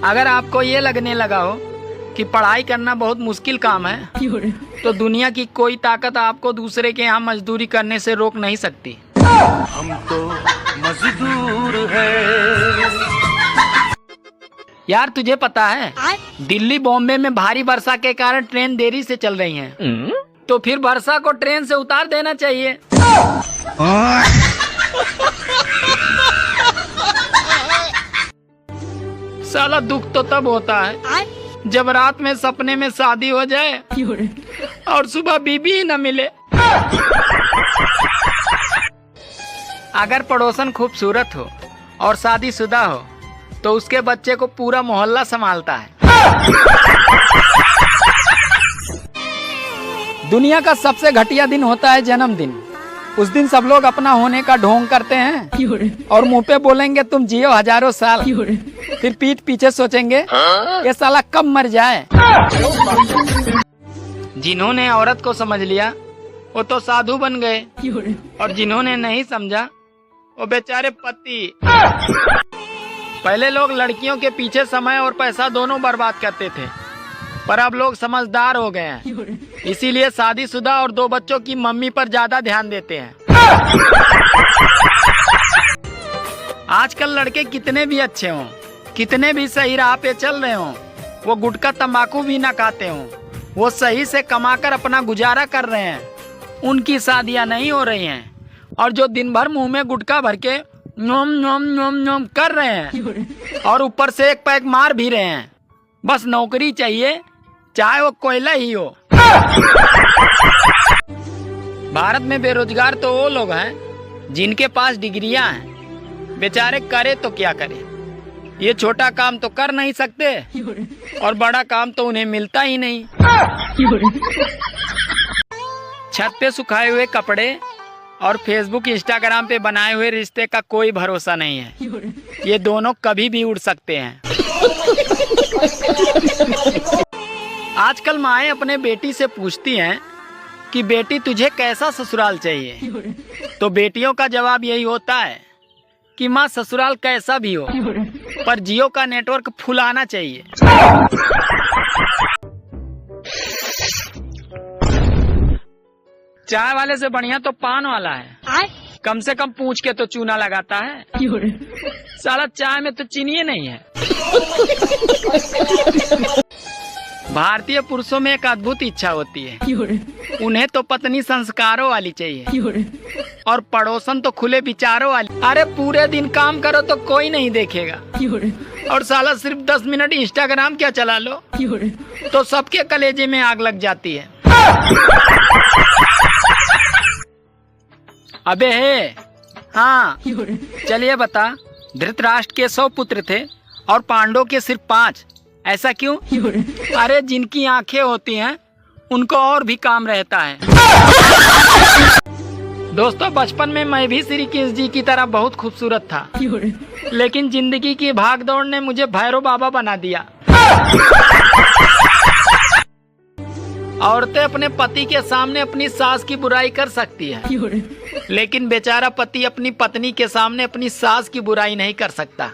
अगर आपको ये लगने लगा हो कि पढ़ाई करना बहुत मुश्किल काम है, तो दुनिया की कोई ताकत आपको दूसरे के यहाँ मजदूरी करने से रोक नहीं सकती। हम तो मजदूर हैं। यार तुझे पता है दिल्ली बॉम्बे में भारी वर्षा के कारण ट्रेन देरी से चल रही हैं। तो फिर वर्षा को ट्रेन से उतार देना चाहिए। साला दुख तो तब होता है जब रात में सपने में शादी हो जाए और सुबह बीबी ही न मिले। अगर पड़ोसन खूबसूरत हो और शादीशुदा हो तो उसके बच्चे को पूरा मोहल्ला संभालता है। दुनिया का सबसे घटिया दिन होता है जन्मदिन। उस दिन सब लोग अपना होने का ढोंग करते हैं और मुंह पे बोलेंगे तुम जियो हजारों साल, फिर पीठ पीछे सोचेंगे ये साला कब मर जाए। जिन्होंने औरत को समझ लिया वो तो साधु बन गए और जिन्होंने नहीं समझा वो बेचारे पति। पहले लोग लड़कियों के पीछे समय और पैसा दोनों बर्बाद करते थे, पर अब लोग समझदार हो गए हैं, इसीलिए शादीशुदा और 2 बच्चों की मम्मी पर ज्यादा ध्यान देते हैं। आजकल लड़के कितने भी अच्छे हों, कितने भी सही राह पे चल रहे हों, वो गुटखा तंबाकू भी ना खाते हों, वो सही से कमाकर अपना गुजारा कर रहे हैं, उनकी शादियां नहीं हो रही हैं। और जो दिन भर मुंह में गुटखा भर के नोम नोम नोम नोम कर रहे हैं और ऊपर से एक पैक मार भी रहे हैं, बस नौकरी चाहिए चाहे वो कोयला ही हो। भारत में बेरोजगार तो वो लोग हैं जिनके पास डिग्रियां हैं, बेचारे करे तो क्या करे। ये छोटा काम तो कर नहीं सकते और बड़ा काम तो उन्हें मिलता ही नहीं। छत पे सुखाए हुए कपड़े और फेसबुक इंस्टाग्राम पे बनाए हुए रिश्ते का कोई भरोसा नहीं है, ये दोनों कभी भी उड़ सकते हैं। आजकल माएँ अपने बेटी से पूछती हैं कि बेटी तुझे कैसा ससुराल चाहिए, तो बेटियों का जवाब यही होता है कि माँ ससुराल कैसा भी हो पर जियो का नेटवर्क फुल आना चाहिए। चाय वाले से बढ़िया तो पान वाला है, कम से कम पूछ के तो चूना लगाता है। साला चाय में तो चीनी नहीं है। भारतीय पुरुषों में एक अद्भुत इच्छा होती है, उन्हें तो पत्नी संस्कारों वाली चाहिए और पड़ोसन तो खुले विचारों वाली। अरे पूरे दिन काम करो तो कोई नहीं देखेगा और साला सिर्फ 10 मिनट इंस्टाग्राम क्या चला लो तो सबके कलेजे में आग लग जाती है। अबे हे हाँ चलिए बता, धृतराष्ट्र के 100 पुत्र थे और पांडवों के सिर्फ 5, ऐसा क्यों? अरे जिनकी आंखें होती हैं उनको और भी काम रहता है। दोस्तों बचपन में मैं भी श्री कृष्ण जी की तरह बहुत खूबसूरत था, लेकिन जिंदगी की भागदौड़ ने मुझे भैरव बाबा बना दिया। औरतें अपने पति के सामने अपनी सास की बुराई कर सकती है, लेकिन बेचारा पति अपनी पत्नी के सामने अपनी सास की बुराई नहीं कर सकता।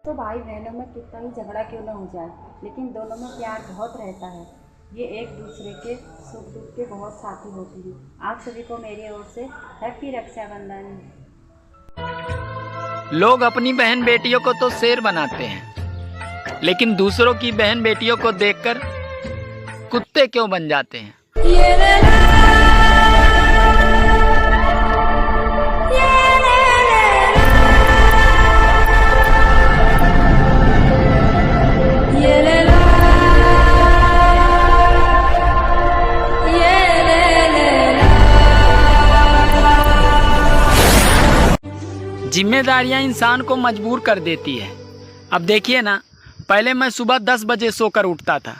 तो भाई बहनों में कितना ही झगड़ा क्यों न हो जाए, लेकिन दोनों में प्यार बहुत रहता है। ये एक दूसरे के सुख दुख के बहुत साथी होते हैं। आप सभी को मेरी ओर से हैप्पी रक्षाबंधन। लोग अपनी बहन बेटियों को तो शेर बनाते हैं, लेकिन दूसरों की बहन बेटियों को देखकर कुत्ते क्यों बन जाते हैं? जिम्मेदारियां इंसान को मजबूर कर देती है। अब देखिए ना, पहले मैं सुबह 10 बजे सोकर उठता था,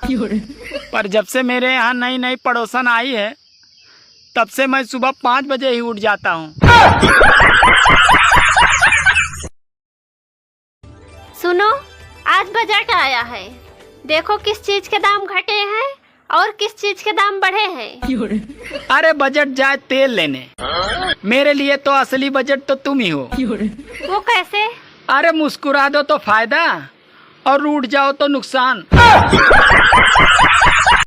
पर जब से मेरे यहाँ नई नई पड़ोसन आई है तब से मैं सुबह 5 बजे ही उठ जाता हूँ। सुनो, आज बजट आया है, देखो किस चीज के दाम घटे हैं और किस चीज के दाम बढ़े हैं? अरे बजट जाए तेल लेने। मेरे लिए तो असली बजट तो तुम ही हो। वो कैसे? अरे मुस्कुरा दो तो फायदा और रूठ जाओ तो नुकसान।